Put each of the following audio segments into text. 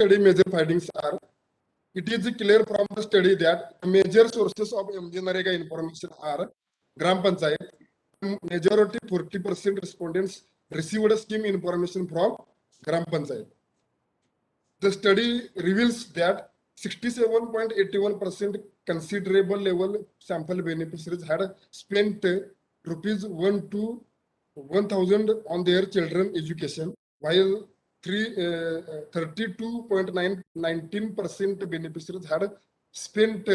study major findings are: it is clear from the study that major sources of MG-NREGA information are Gram Panchayat. Majority 40% respondents received scheme information from Gram Panchayat. The study reveals that 67.81% considerable level sample beneficiaries had spent rupees 1,000 on their children education, while 32.19% beneficiaries had spent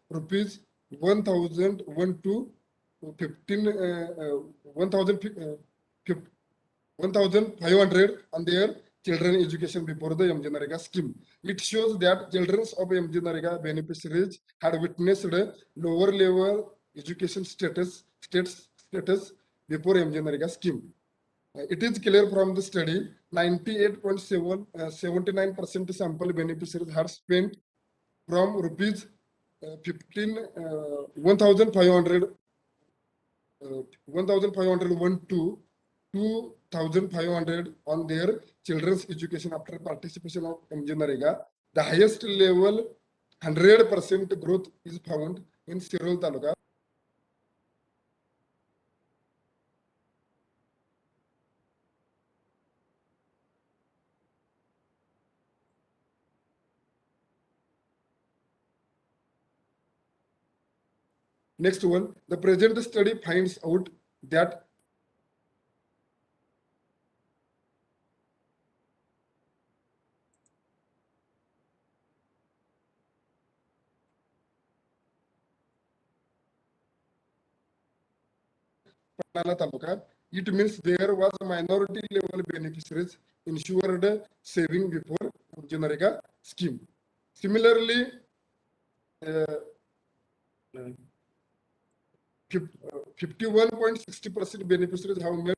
rupees 1,000 to 1,500 on their children education before the MG-NREGA scheme. It shows that children of MG-NREGA beneficiaries had witnessed lower level education status before MG-NREGA scheme. It is clear from the study 98.79% sample beneficiaries had spent from rupees 1,500 to 2,500 on their children's education after participation of MG-NREGA. The highest level 100% growth is found in Sirol Taluka. Next one, the present study finds out that it means there was a minority level beneficiaries insured saving before MG-NREGA scheme. Similarly, 51.60% beneficiaries have made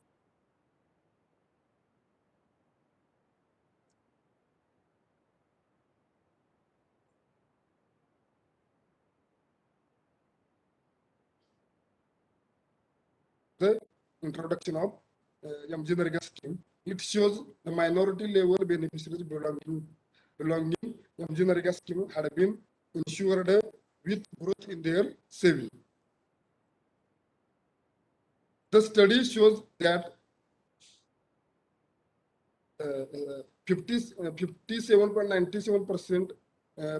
the introduction of MG-NREGA scheme. It shows the minority level beneficiaries belonging MG-NREGA scheme had been insured with growth in their saving. The study shows that 57.97%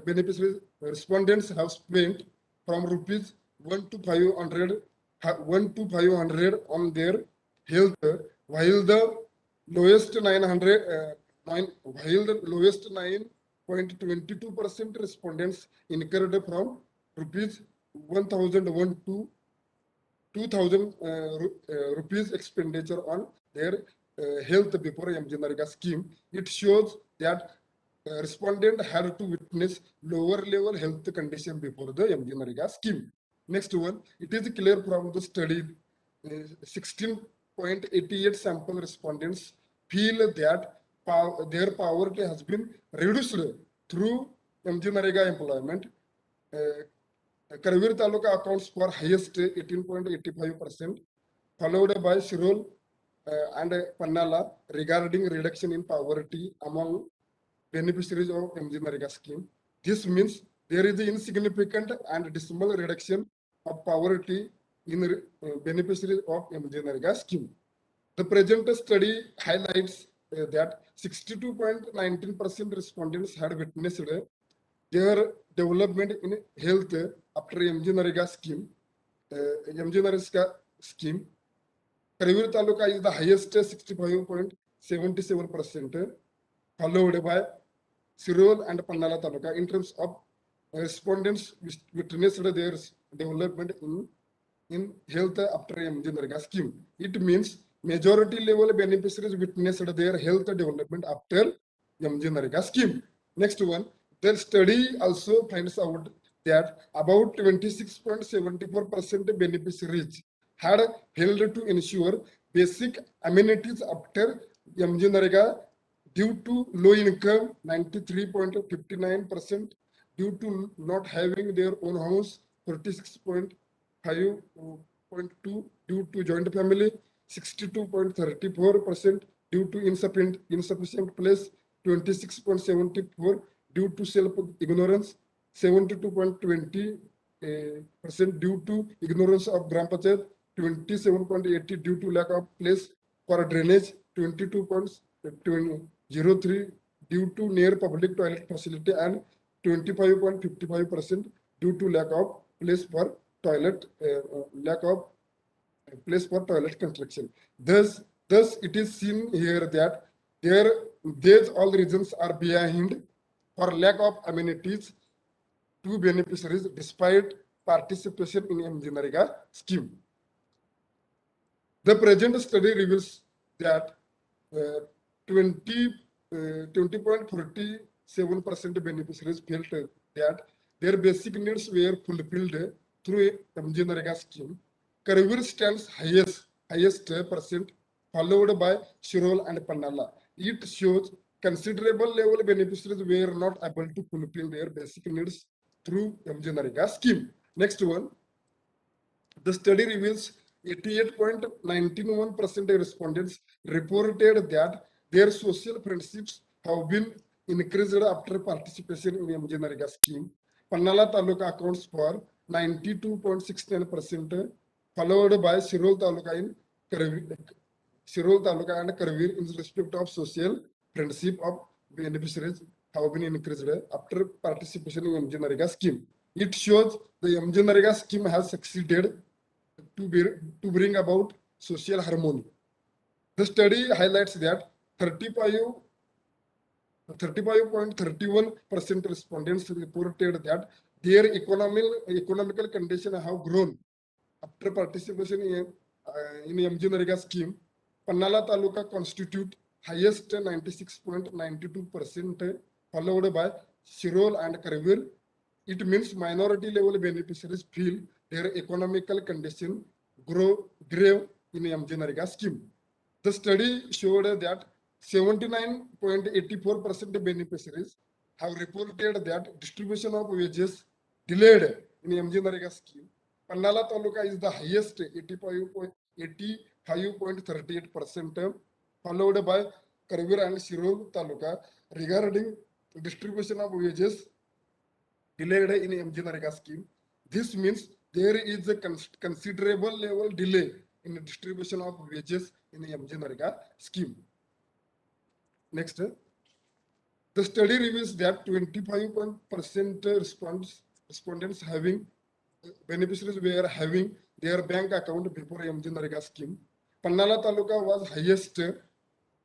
beneficiaries respondents have spent from rupees 1 to 500 on their health, while the lowest 9.22% respondents incurred from rupees 1,001 to 2,000 rupees expenditure on their health before MG-NREGA scheme. It shows that respondent had to witness lower level health condition before the MG-NREGA scheme. Next one, it is clear from the study 16.88 sample respondents feel that their poverty has been reduced through MG-NREGA employment. Karavir Taluka accounts for highest 18.85%, followed by Shirol and Pannala regarding reduction in poverty among beneficiaries of MG-NREGA scheme. This means there is an insignificant and dismal reduction of poverty in beneficiaries of MG-NREGA scheme. The present study highlights that 62.19% respondents had witnessed their development in health after MG-NREGA scheme. MG-NREGA scheme, Karavir Taluka is the highest 65.77%, followed by Sirol and Pannala Taluka in terms of respondents witnessed their development in health after MG-NREGA scheme. It means majority level beneficiaries witnessed their health development after MG-NREGA scheme. Next one, the study also finds out that about 26.74% beneficiaries had failed to ensure basic amenities after MG-NREGA due to low income, 93.59%, due to not having their own house, 46.5.2, due to joint family, 62.34%, due to insufficient place, 26.74 due to self-ignorance, 72.20% due to ignorance of Gram Panchayat, 27.80 due to lack of place for drainage, 22.03 due to near public toilet facility, and 25.55% due to lack of place for toilet, construction. Thus it is seen here that these all reasons are behind for lack of amenities to beneficiaries despite participation in MGNREGA scheme. The present study reveals that 20.47% beneficiaries felt that their basic needs were fulfilled through MGNREGA scheme. Karvir stands highest percent, followed by Shirol and Pannala. It shows considerable level beneficiaries were not able to fulfill their basic needs through MGNREGA scheme. Next one, the study reveals 88.91% respondents reported that their social friendships have been increased after participation in MGNREGA scheme. Pannala Taluka accounts for 92.69%, followed by Shirol Taluka and Karvir in respect of social friendship of beneficiaries have been increased after participation in MGNREGA scheme. It shows the MGNREGA scheme has succeeded to bring about social harmony. The study highlights that 35.31% respondents reported that their economical condition have grown after participation in MGNREGA scheme. Pannala Taluka constitute highest 96.92%, followed by Shirol and Karvir. It means minority level beneficiaries feel their economical condition grave in MGNREGA scheme. The study showed that 79.84% beneficiaries have reported that distribution of wages delayed in MGNREGA scheme. Pannala Taluka is the highest, 85.38%, followed by Karvir and Shirol Taluka regarding distribution of wages delayed in MGNREGA scheme. This means there is a considerable level delay in the distribution of wages in the MGNREGA scheme. Next, the study reveals that 25% respondents having beneficiaries were having their bank account before MGNREGA scheme. Pannala Taluka was highest,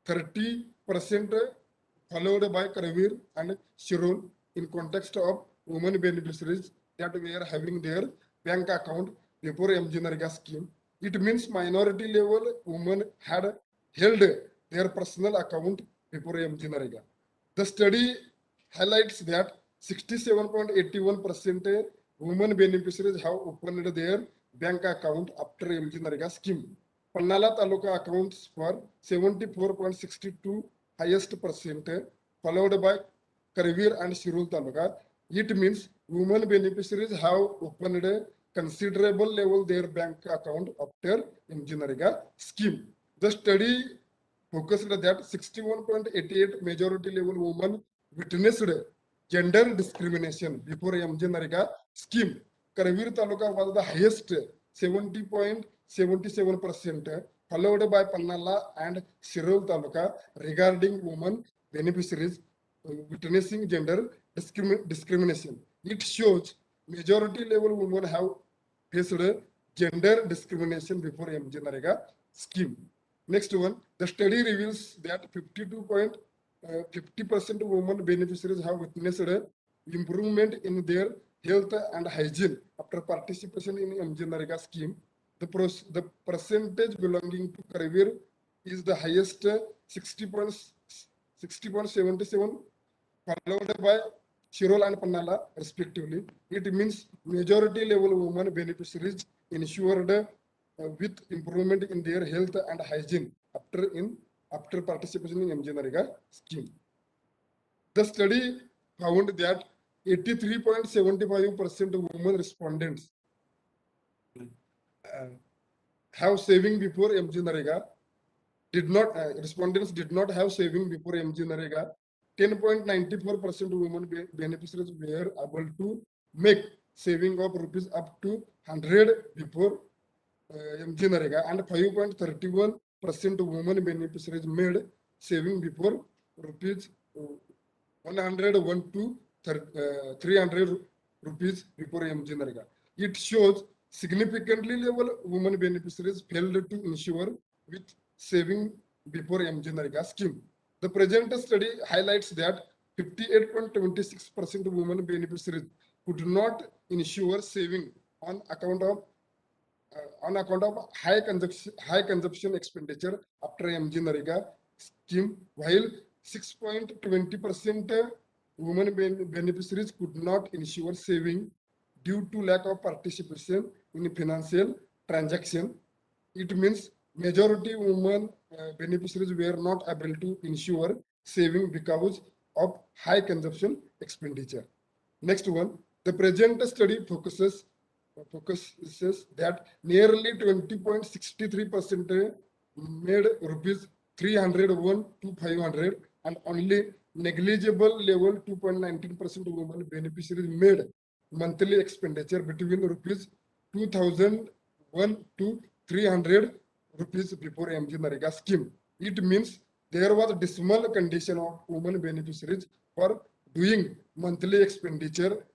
30%, followed by Karvir and Shirol in context of women beneficiaries that were having their bank account before MGNREGA scheme. It means minority level women had held their personal account before MGNREGA. The study highlights that 67.81% women beneficiaries have opened their bank account after MGNREGA scheme. Pannala Taluka accounts for 74.62 highest percent, followed by Karvir and Shirol Taluka. It means women beneficiaries have opened a considerable level their bank account after MGNREGA scheme. The study focused that 61.88 majority level women witnessed gender discrimination before MGNREGA scheme. Karvir Taluka was the highest, 70.77%, followed by Pannala and Shirol Taluka regarding women beneficiaries witnessing gender discrimination. It shows majority level women have faced gender discrimination before MGNREGA scheme. Next one, the study reveals that 50% women beneficiaries have witnessed improvement in their health and hygiene after participation in MGNREGA scheme. The percentage belonging to Karvir is the highest, 60.77, followed by Shirol and Pannala respectively. It means majority level women beneficiaries ensured with improvement in their health and hygiene after participation in MGNREGA scheme. The study found that 83.75% women respondents have saving before MGNREGA. Respondents did not have saving before MGNREGA 10.94% women beneficiaries were able to make saving of rupees up to 100 before MG Narega, and 5.31% women beneficiaries made saving before rupees 101 to 300 rupees before MG Narega. It shows significantly level women beneficiaries failed to ensure with saving before MG Narega scheme. The present study highlights that 58.26% women beneficiaries could not ensure saving on account of high consumption expenditure after MG Narega scheme, while 6.20% women beneficiaries could not ensure saving due to lack of participation in financial transaction. It means majority women beneficiaries were not able to ensure saving because of high consumption expenditure. Next one, the present study focuses that nearly 20.63% made rupees 301 to 500, and only negligible level 2.19% women beneficiaries made monthly expenditure between rupees 2001 to 300 rupees before MG Narega scheme. It means there was a dismal condition of women beneficiaries for doing monthly expenditure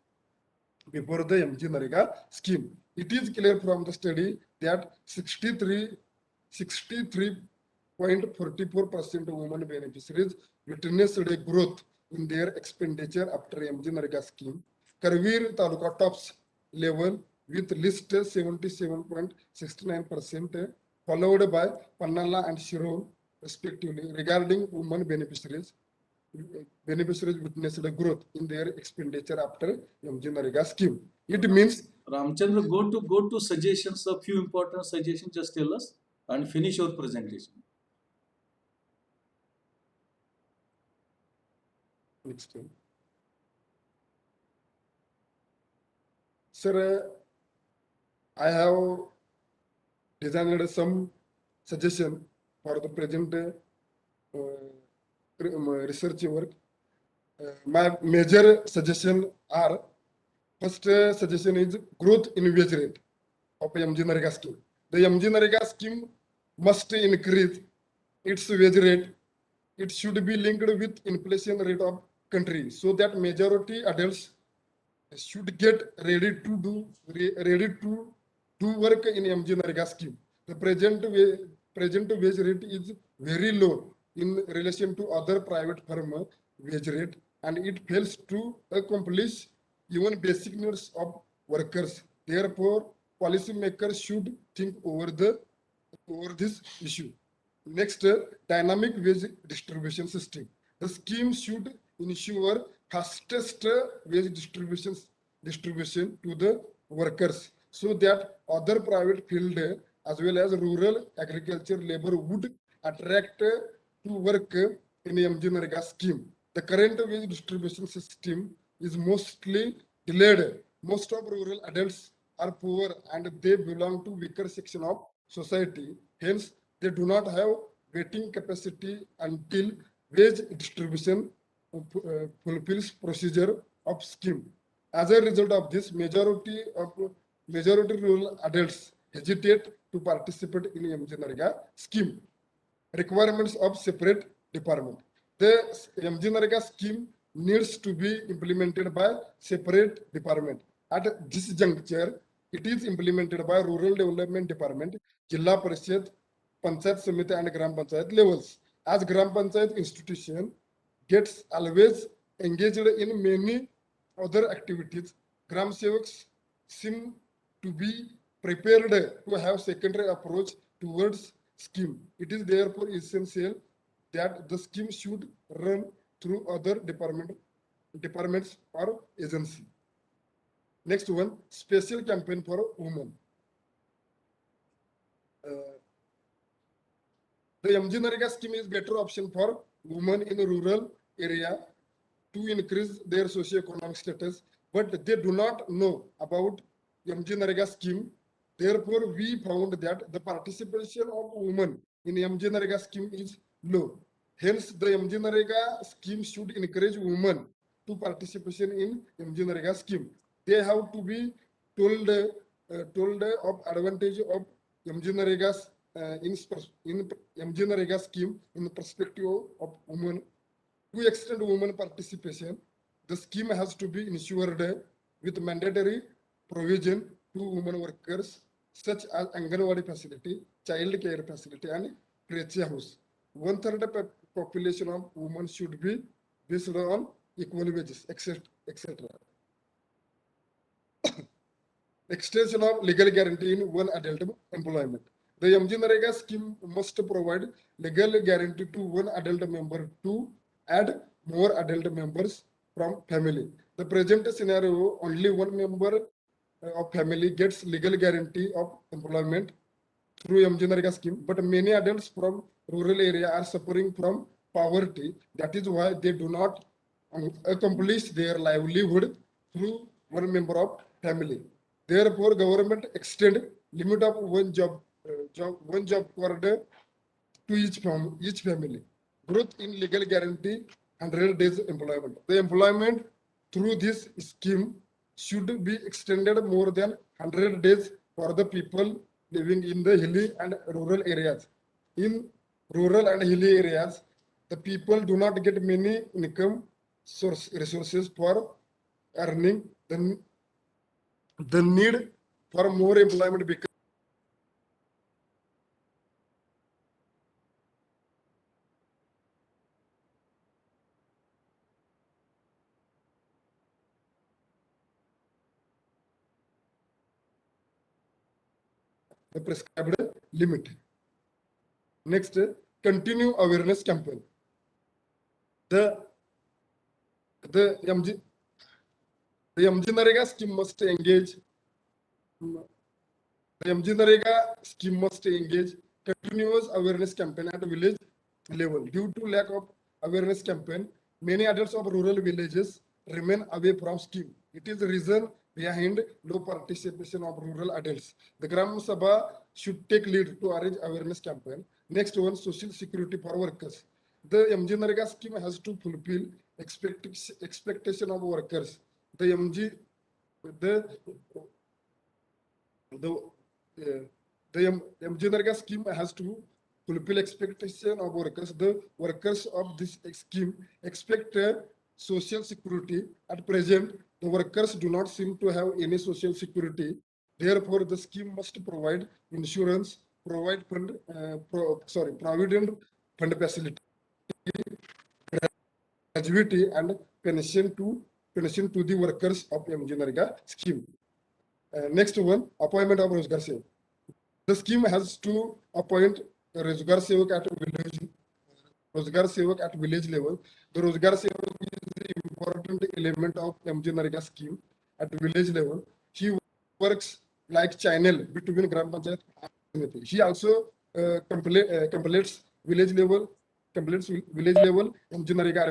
before the MG Narega scheme. It is clear from the study that 63.44% women beneficiaries witnessed a growth in their expenditure after MG Narega scheme. Karveer Taluka tops level with list 77.69%, followed by Pannala and Shirol respectively. Regarding women beneficiaries witnessed a growth in their expenditure after MG Narega scheme. It means Ramchandra, go to suggestions. A few important suggestions. Just tell us and finish your presentation. next one. Sir, I have designed some suggestion for the present research work. My major suggestion are, first suggestion is growth in wage rate of MG Narega scheme. The MG Narega scheme must increase its wage rate. It should be linked with inflation rate of country so that majority adults should get ready to do work in MG Narega scheme. The present wage rate is very low in relation to other private firm wage rate, and it fails to accomplish even basic needs of workers. Therefore, policymakers should think over this issue. Next, dynamic wage distribution system. The scheme should ensure fastest wage distribution to the workers so that other private field as well as rural agriculture labor would attract to work in MG Narega scheme. The current wage distribution system is mostly delayed. Most of rural adults are poor and they belong to weaker section of society. Hence, they do not have waiting capacity until wage distribution fulfills procedure of scheme. As a result of this, majority rural adults hesitate to participate in MG Narega scheme. Requirements of separate department. The MG Narega scheme needs to be implemented by separate department. At this juncture, it is implemented by Rural Development Department, Jilla Parishad, Panchayat Samiti and Gram Panchayat levels. As Gram Panchayat institution gets always engaged in many other activities, Gram Sevaks seem to be prepared to have secondary approach towards scheme. It is therefore essential that the scheme should run through other departments or agency. Next one, special campaign for women. The MG Narega scheme is better option for women in rural area to increase their socio-economic status, but they do not know about MG Narega scheme. Therefore, we found that the participation of women in MG Narega scheme is low. Hence, the MG Narega scheme should encourage women to participation in MG Narega scheme. They have to be told of advantage of MG Narega in MG Narega scheme in the perspective of women. To extend women participation, the scheme has to be ensured with mandatory provision to women workers such as Anganwadi facility, child care facility, and creche house. One third of population of women should be based on equal wages, etc. Extension of legal guarantee in one adult employment. The MG Narega scheme must provide legal guarantee to one adult member to add more adult members from family. The present scenario, only one member of family gets legal guarantee of employment through MG Narega scheme, but many adults from rural area are suffering from poverty. That is why they do not accomplish their livelihood through one member of family. Therefore, government extend limit of one job per day to each family. Growth in legal guarantee 100 days employment. The employment through this scheme should be extended more than 100 days for the people living in the hilly and rural areas. In rural and hilly areas, the people do not get many income resources for earning. The need for more employment becomes the prescribed limit. Next, continue awareness campaign. The the MG the MG Narega scheme must engage. The MG Narega scheme must engage continuous awareness campaign at village level. Due to lack of awareness campaign, many adults of rural villages remain away from scheme. It is the reason behind low participation of rural adults. The Gram Sabha should take lead to arrange awareness campaign. Next one, social security for workers. The MG Narega scheme has to fulfill expectation of workers. The MG the the MG Narega scheme has to fulfill expectation of workers. The workers of this scheme expect social security. At present, the workers do not seem to have any social security. Therefore, the scheme must provide insurance, provide provident fund facility, gratuity, and pension to the workers of MG Narega scheme. Next one, appointment of Rozgar Sevak. The scheme has to appoint a Rozgar Sevak at village level. The Rozgar Sevak is the important element of MG Narega scheme at village level. He works like channel between Gram Panchayat and community. He also completes village level MG Narega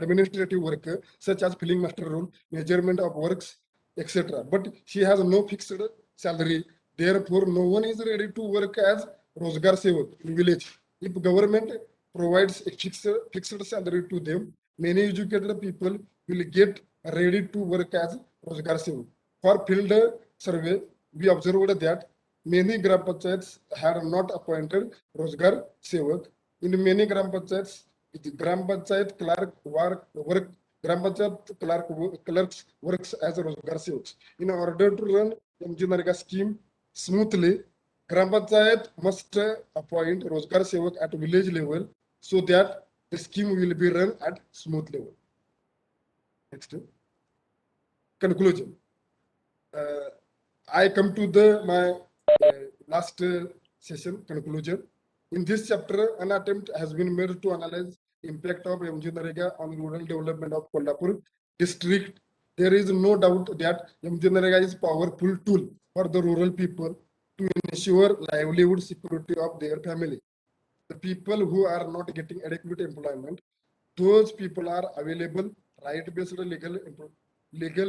administrative work such as filling master role, measurement of works, etc. But she has no fixed salary. Therefore, no one is ready to work as Rozgar Sevak in village. If government provides a fixed salary to them, many educated people will get ready to work as Rozgar Sevak. For field survey, we observed that many Gram Panchayats had not appointed Rozgar Sevak. In many Gram Panchayats, the Gram Panchayat clerks works as a Rozgar Sevaks. In order to run MG Narega scheme smoothly, Gram Panchayat must appoint Rozgar Sevak at village level so that the scheme will be run at smooth level. Next. Conclusion. I come to my last session conclusion. In this chapter, an attempt has been made to analyze impact of MG Narega on rural development of Kolhapur district. There is no doubt that MG Narega is a powerful tool for the rural people to ensure livelihood security of their family. The people who are not getting adequate employment, those people are available right-based legal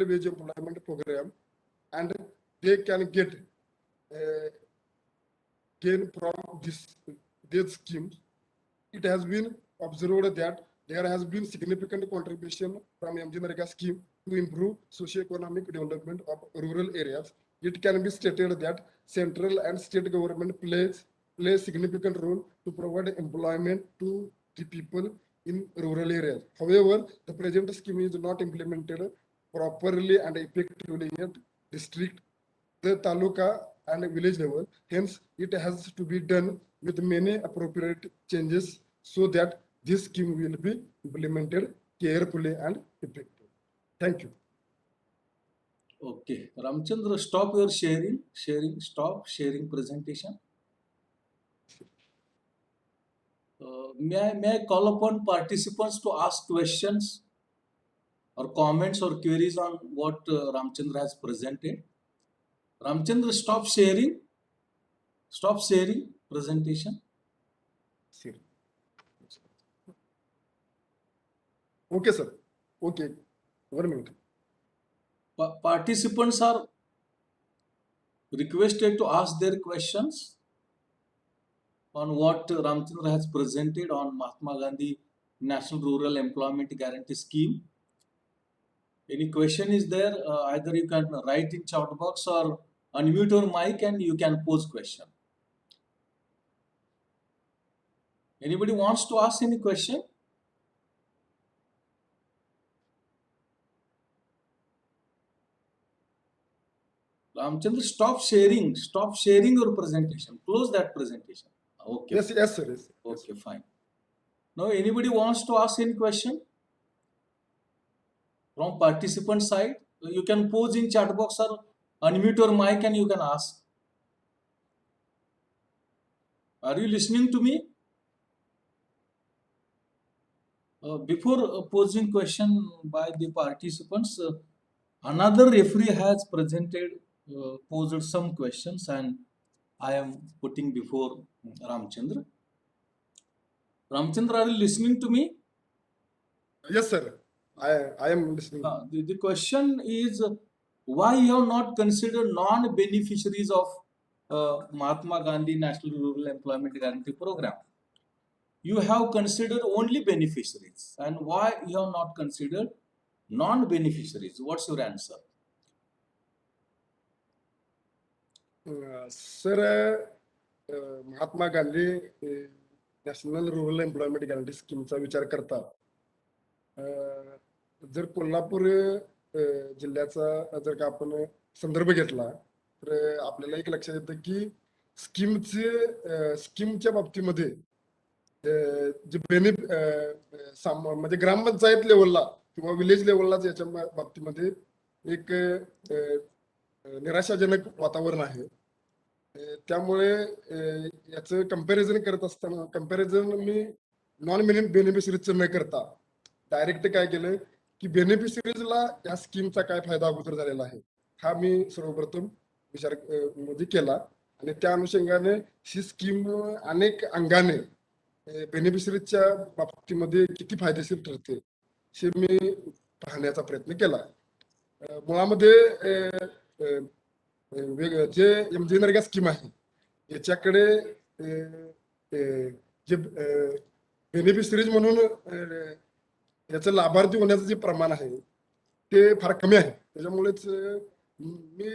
wage employment program, and they can get gain from these schemes. It has been observed that there has been significant contribution from MGNREGA scheme to improve socio-economic development of rural areas. It can be stated that central and state government play significant role to provide employment to the people in rural areas. However, the present scheme is not implemented properly and effectively at district, the taluka and village level. Hence, it has to be done with many appropriate changes so that this scheme will be implemented carefully and effectively. Thank you. Okay, Ramchandra, stop your stop sharing presentation. May I call upon participants to ask questions or comments or queries on what Ramchandra has presented? Ramchandra, stop sharing presentation. Okay, sir. Okay, 1 minute. Participants are requested to ask their questions on what Ramchandra has presented on Mahatma Gandhi National Rural Employment Guarantee Scheme. Any question is there? Either you can write in chat box or unmute your mic and you can pose question. Anybody wants to ask any question? Ramchandra, stop sharing your presentation. Close that presentation. Okay. Yes, yes, sir. Yes. Okay, fine. Now, anybody wants to ask any question from participant side? You can pose in chat box or unmute your mic and you can ask. Are you listening to me? Before posing question by the participants, another referee has posed some questions and I am putting before Ramchandra. Ramchandra, are you listening to me? Yes, sir. I am listening. The question is, why you have not considered non-beneficiaries of Mahatma Gandhi National Rural Employment Guarantee Program? You have considered only beneficiaries, and why you have not considered non-beneficiaries? What's your answer? Sir, Mahatma Gandhi national rural employment guarantee स्कीमचा विचार करता जर कोल्हापूर जिल्ह्याचा जर का आपण संदर्भ घेतला तर आपल्याला एक लक्षात येतं की स्कीमच्या बाबतीमध्ये जे म्हणजे ग्रामपंचायत लेवलला किंवा विलेज लेवलला याच्या बाबतीमध्ये एक निराशाजनक वातावरण आहे. त्यामुळे याचं कंपॅरिझन करत असताना मी नॉन बेनिफिशरीजचं न करता डायरेक्ट काय केलं की बेनिफिशरीजला या स्कीमचा काय फायदा अगोदर झालेला आहे हा मी सर्वप्रथम विचार म्हणजे केला आणि त्या अनुषंगाने ही स्कीम अनेक अंगाने बेनिफिशरीजच्या बाबतीमध्ये किती फायदेशीर ठरते हे मी पाहण्याचा प्रयत्न केला. मुळामध्ये जे MGNREGA स्कीम आहे याच्याकडे जे बेनिफिशरीज म्हणून याचं लाभार्थी होण्याचं जे प्रमाण आहे ते फार कमी आहे. त्याच्यामुळेच मी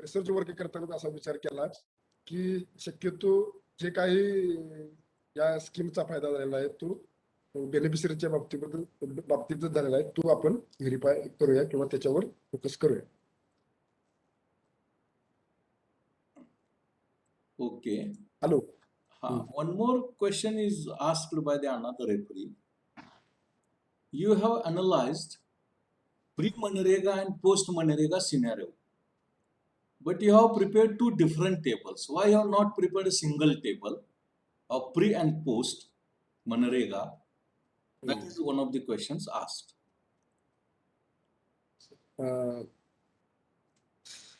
रिसर्च वर्क करताना असा विचार केला की शक्यतो जे काही या स्कीमचा फायदा झालेला आहे तो बेनिफिशरीच्या बाबतीत झालेला आहे तो आपण व्हेरीफाय करूया किंवा त्याच्यावर फोकस करूया. Okay. Hello. One more question is asked by the another referee. You have analyzed pre-Manrega and post-Manrega scenario, but you have prepared two different tables. Why you have not prepared a single table of pre and post Manrega? That is one of the questions asked.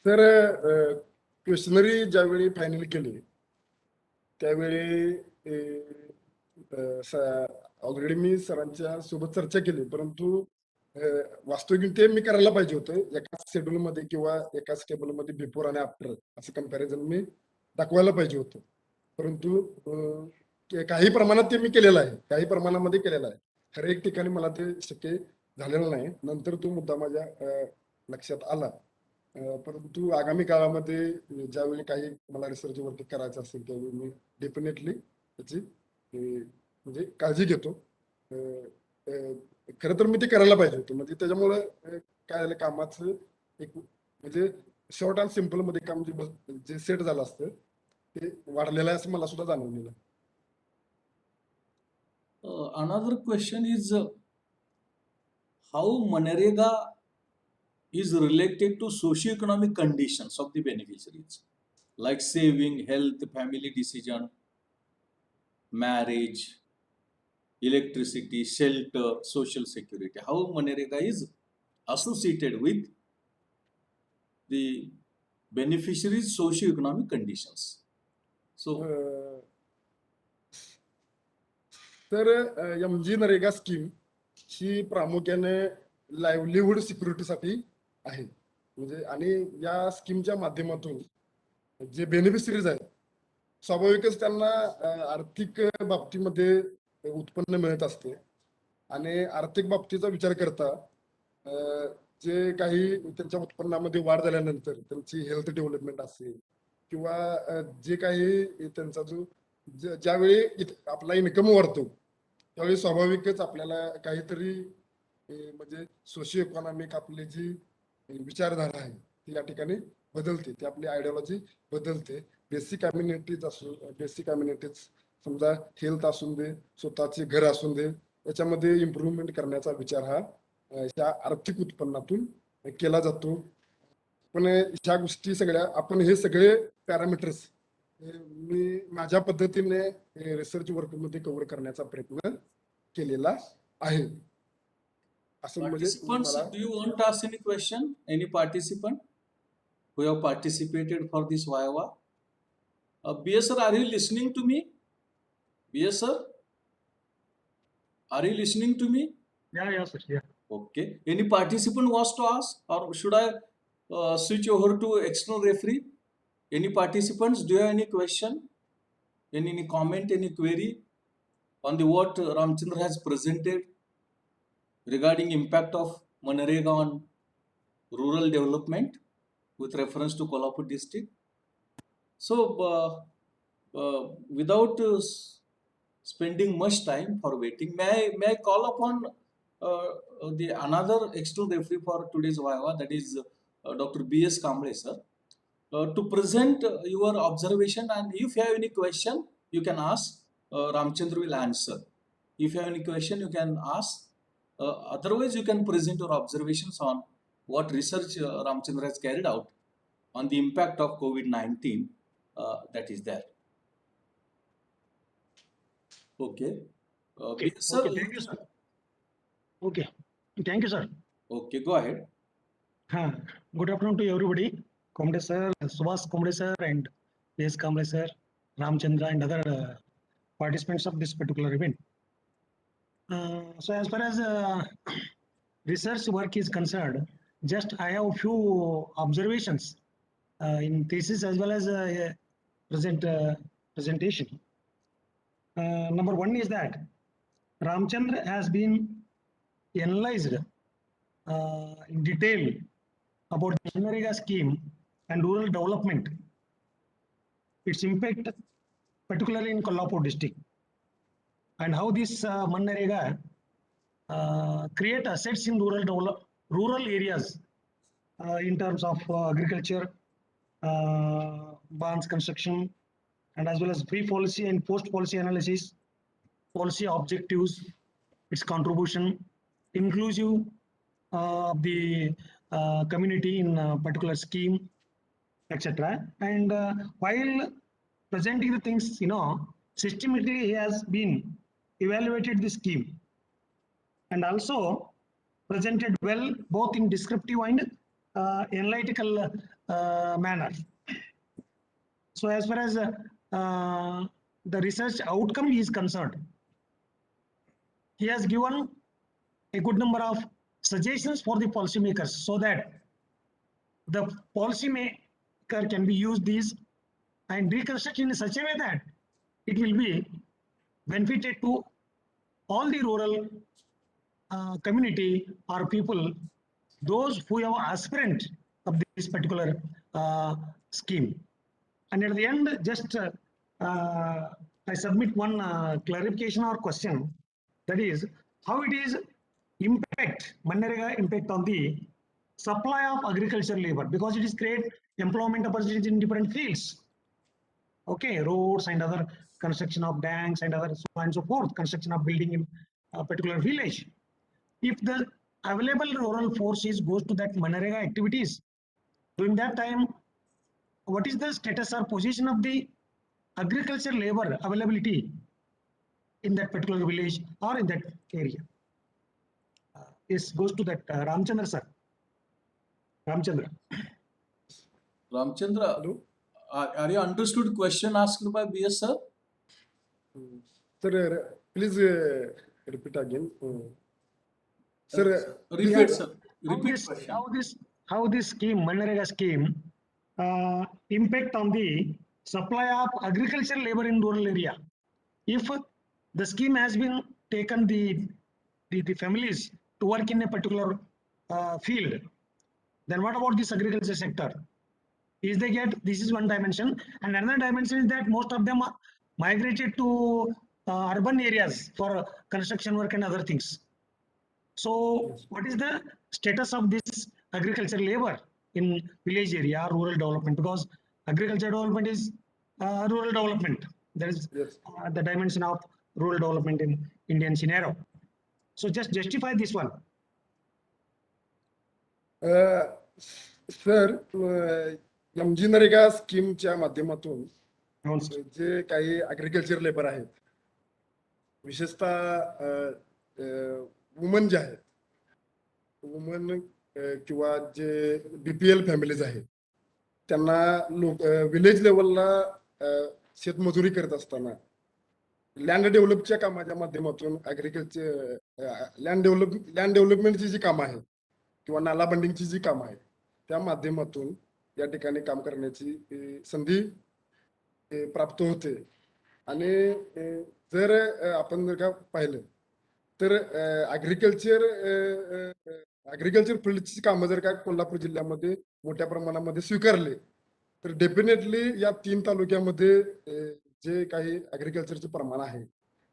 Sir, questionnaire ज्यावेळी final केली त्यावेळी already मी सरांच्या सोबत चर्चा केली परंतु वास्तविक ते मी करायला पाहिजे होतं एकाच शेड्यूल मध्ये किंवा एकाच टेबल मध्ये बिफोर आणि आफ्टर असं कंपॅरिझन मी दाखवायला पाहिजे होतं परंतु काही प्रमाणात ते मी केलेलं आहे, काही प्रमाणामध्ये केलेलं आहे. हर एक ठिकाणी मला ते शक्य झालेलं नाही. नंतर तो मुद्दा माझ्या लक्षात आला. परंतु आगामी काळामध्ये ज्यावेळी काही मला रिसर्च वरती करायचं असेल त्यावेळी मी डेफिनेटली त्याची म्हणजे काळजी घेतो. खरं तर मी ते करायला पाहिजे होतं. म्हणजे त्याच्यामुळे काय झालं, कामाचं एक म्हणजे शॉर्ट अँड सिम्पल मध्ये काम जे सेट झालं असतं ते वाढलेलं आहे असं मला सुद्धा जाणवलेलं आहे. Another question is how Manrega is related to socio-economic conditions of the beneficiaries, like saving, health, family decision, marriage, electricity, shelter, social security. How Manrega is associated with the beneficiaries' socio-economic conditions. So, तर MG NREGA scheme ही प्रामुख्याने livelihood सिक्युरिटीसाठी आहे. म्हणजे आणि या स्कीमच्या माध्यमातून जे beneficiaries आहेत स्वाभाविकच त्यांना आर्थिक बाबतीमध्ये उत्पन्न मिळत असते आणि आर्थिक बाबतीचा विचार करता जे काही त्यांच्या उत्पन्नामध्ये वाढ झाल्यानंतर त्यांची हेल्थ डेव्हलपमेंट असेल किंवा जे काही त्यांचा जो ज्यावेळी आपला इन्कम वाढतो त्यावेळी स्वाभाविकच आपल्याला काहीतरी म्हणजे सोशिओ इकॉनॉमिक आपली जी विचारधारा आहे ती या ठिकाणी बदलते, ती आपली आयडिओलॉजी बदलते. बेसिक अम्युनिटीज समजा हेल्थ असून दे, स्वतःचे घर असून दे, याच्यामध्ये इम्प्रूव्हमेंट करण्याचा विचार हा ह्या आर्थिक उत्पन्नातून केला जातो. पण ह्या गोष्टी सगळ्या आपण हे सगळे पॅरामीटर्स मी माझ्या पद्धतीने रिसर्च वर्कमध्ये कव्हर करण्याचा प्रयत्न केलेला आहे. असं म्हणजे participants, do you want to ask any question? Any participant who have participated for this Viva? BS sir, are you listening to me? BS sir, are you listening to me? Yeah, sir. Yeah. Okay. Any participant wants to ask, or should I switch over to external referee? Any participants? Do you have any question? Any comment? Any query on the what Ramchandra has presented regarding impact of Manrega on rural development with reference to Kolhapur district? So, without spending much time for waiting, may I call upon the another external referee for today's Viva, that is Dr. B.S. Kamble sir, to present your observation, and if you have any question, you can ask. Ramchandra will answer. If you have any question, you can ask. Otherwise, you can present your observations on what research Ramchandra has carried out on the impact of COVID-19 that is there. Okay. Okay. Sir, Okay. Thank you, sir. Okay. Thank you, sir. Okay, go ahead. Good afternoon to everybody. Kamble sir, Subhas Kamble sir, and S. Kamble sir, Ramchandra, and other participants of this particular event. So, as far as research work is concerned, just I have a few observations in thesis as well as presentation. Number one is that Ramchandra has been analyzed in detail about the Manrega scheme and rural development, its impact, particularly in Kolhapur district, and how this Manrega create assets in rural areas in terms of agriculture, bonds construction, and as well as pre-policy and post-policy analysis, policy objectives, its contribution, inclusive of the community in a particular scheme, etc. And while presenting the things, systematically he has been evaluated the scheme and also presented well both in descriptive and analytical manner. So as far as the research outcome is concerned, he has given a good number of suggestions for the policymakers so that the policymaker can be used these and reconstruct in such a way that it will be benefited to all the rural community or people, those who are aspirant of this particular scheme. And at the end, just I submit one clarification or question, that is how it is impact, Manrega impact on the supply of agricultural labor, because it is create employment opportunities in different fields. Okay, roads and other construction of dams and other so on and so forth, construction of building in a particular village. If the available rural forces goes to that Manrega activities, during that time, what is the status or position of the agriculture labor availability in that particular village or in that area? This goes to that Ramchandra sir. Ramchandra. Ramchandra, Hello. are you understood question asked by BS sir? Sir, please repeat again. Sir, Repeat, sir. Repeat How this scheme, Manrega scheme, impact on the supply of agricultural labor in rural area. If the scheme has been taken the families to work in a particular field, then what about this agriculture sector? Is they get, this is one dimension, and another dimension is that most of them are migrated to urban areas for construction work and other things. So what is the status of this agriculture labor in village area, rural development? Because agriculture development is rural development. That is yes. the dimension of rural development in Indian scenario. So just justify this one. Sir MG NREGA स्कीमच्या माध्यमातून Also. जे काही agriculture labour आहेत, विशेषतः woman जे आहेत, woman किंवा जे BPL families आहेत, त्यांना village लेवलला शेतमजुरी करत असताना लँड डेव्हलपच्या कामाच्या माध्यमातून ॲग्रिकल्चर लँड डेव्हलपमेंटची जी कामं आहेत किंवा नाला बंडिंगची जी कामं आहेत, त्या माध्यमातून या ठिकाणी काम करण्याची संधी प्राप्त होते. आणि जर आपण जर का पाहिलं तर ॲग्रिकल्चर फील्डची कामं जर का कोल्हापूर जिल्ह्यामध्ये मोठ्या प्रमाणामध्ये स्वीकारले तर डेफिनेटली या 3 तालुक्यामध्ये जे काही ॲग्रिकल्चरचं प्रमाण आहे,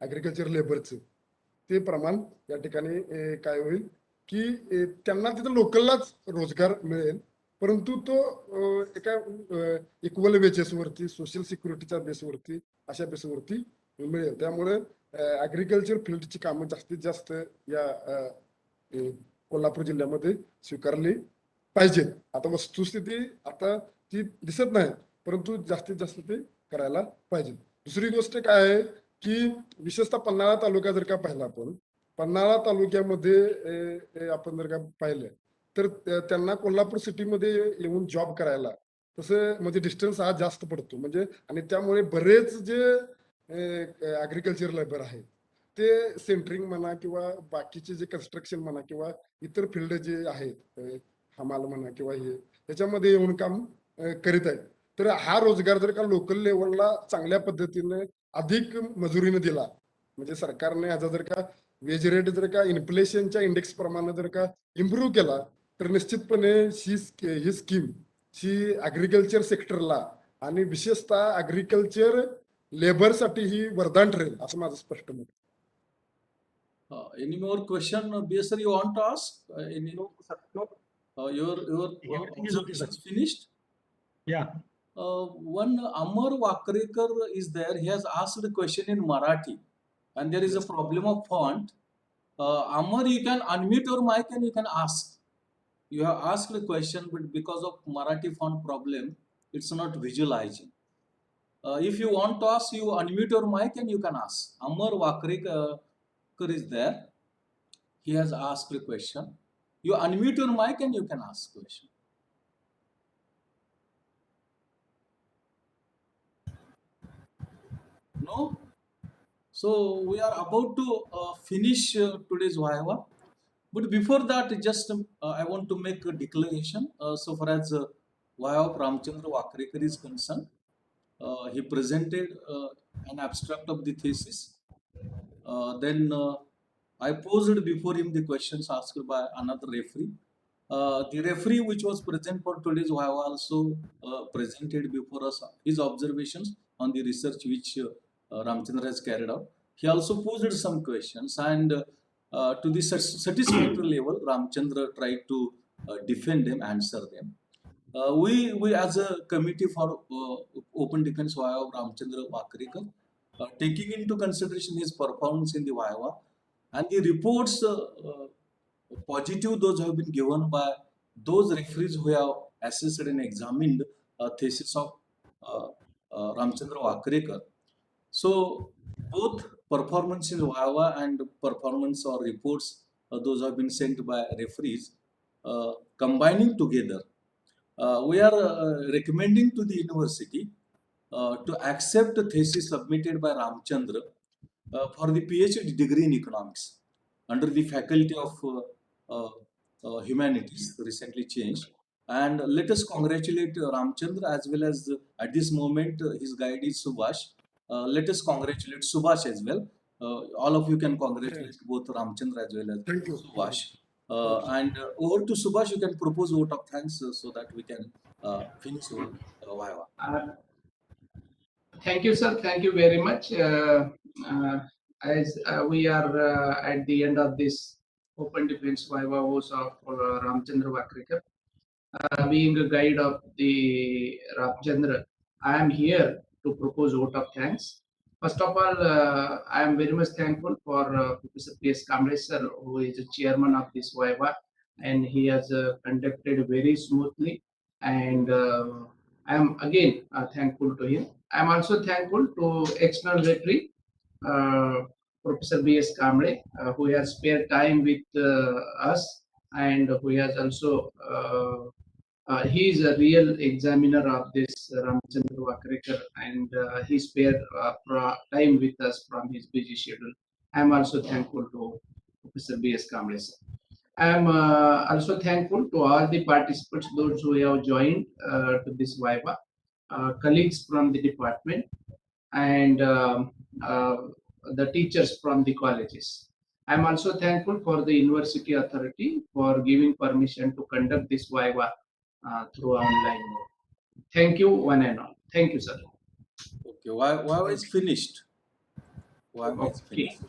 ॲग्रिकल्चर लेबरचं, ते प्रमाण या ठिकाणी काय होईल की त्यांना तिथं लोकललाच रोजगार मिळेल, परंतु तो एका इक्वल वेजेसवरती, सोशल सिक्युरिटीच्या बेसवरती, अशा बेसवरती मिळेल. त्यामुळे ॲग्रिकल्चर फील्डची कामं जास्तीत जास्त या कोल्हापूर जिल्ह्यामध्ये स्वीकारली पाहिजेत. आता वस्तुस्थिती आता ती दिसत नाही, परंतु जास्तीत जास्त ते करायला पाहिजे. दुसरी गोष्ट काय आहे की विशेषतः पन्हाळा तालुका जर का पाहिला आपण, पन्हाळा तालुक्यामध्ये आपण जर का पाहिलं तर त्यांना कोल्हापूर सिटीमध्ये येऊन जॉब करायला तसं म्हणजे डिस्टन्स हा जास्त पडतो. म्हणजे आणि त्यामुळे बरेच जे ॲग्रिकल्चर लेबर आहेत ते सेंटरिंग म्हणा किंवा बाकीचे जे कन्स्ट्रक्शन म्हणा किंवा इतर फील्ड जे आहेत, हमाल म्हणा किंवा हे, त्याच्यामध्ये येऊन काम करीत आहेत. तर हा रोजगार जर का लोकल लेवलला चांगल्या पद्धतीने अधिक मजुरीने दिला, म्हणजे सरकारने ह्याचा जर का वेज रेट जर का इन्फ्लेशनच्या इंडेक्स प्रमाणे जर का इम्प्रूव्ह केला तर निश्चितपणे ही स्कीम ही ॲग्रिकल्चर सेक्टरला आणि विशेषतः ॲग्रिकल्चर लेबरसाठी ही वरदान ठरेल असं माझं स्पष्ट मत. Any more question, BS sir, you want to ask? No, sir. No. Your Everything is okay, sir. observation is finished. Yeah. One Amar Wakrekar is there. He has asked a question in Marathi, and there is a problem of font. Amar, you can unmute your mic and you can ask. You have asked a question, but because of Marathi font problem, it's not visualizing. If you want to ask, you unmute your mic and you can ask. Amar Wakrekar is there. He has asked a question. You unmute your mic and you can ask question. No? So we are about to finish today's Viva. But before that, just I want to make a declaration. So far as Viva of Ramchandra Wakrekar is concerned, he presented an abstract of the thesis. Then I posed before him the questions asked by another referee. The referee which was present for today's Viva also presented before us his observations on the research which Ramchandra has carried out. He also posed some questions, and to the satisfactory level, Ramchandra tried to defend them, answer them. We as a committee for Open Defense Viva Ramchandra Vakrekar, taking into consideration his performance in the Viva and the reports positive those have been given by those referees who have assessed and examined thesis of Ramchandra Vakrekar. So both performance in Viva and performance or reports those have been sent by referees combining together. We are recommending to the university to accept the thesis submitted by Ramchandra for the PhD degree in economics under the faculty of humanities, recently changed. And let us congratulate Ramchandra as well as at this moment his guide is Subhash. Let us congratulate Subhash as well. All of you can congratulate both Ramchandra as well as Thank you. Subhash. And over to Subhash, you can propose vote of thanks so that we can finish our Viva. Thank you, sir. Thank you very much. As we are at the end of this Open Defense Viva was of Ramchandra Vakrekar. Being a guide of the Ramchandra, I am here to propose vote of thanks. First of all, I am very much thankful for Professor P.S. Kamble sir, who is the chairman of this Viva, and he has conducted very smoothly. And I am again thankful to him. I am also thankful to external referee, Professor B.S. Kamble, who has spared time with us and who has also he is a real examiner of this Ramchandra Vakrekar, and he spared time with us from his busy schedule. I am also thankful to Professor B.S. Kamble sir. I am also thankful to all the participants, those who have joined to this Viva, colleagues from the department, and the teachers from the colleges. I am also thankful for the university authority for giving permission to conduct this Viva through online mode. Thank you, one and all. Thank you, sir. Okay, Viva is finished. Viva is Okay. finished.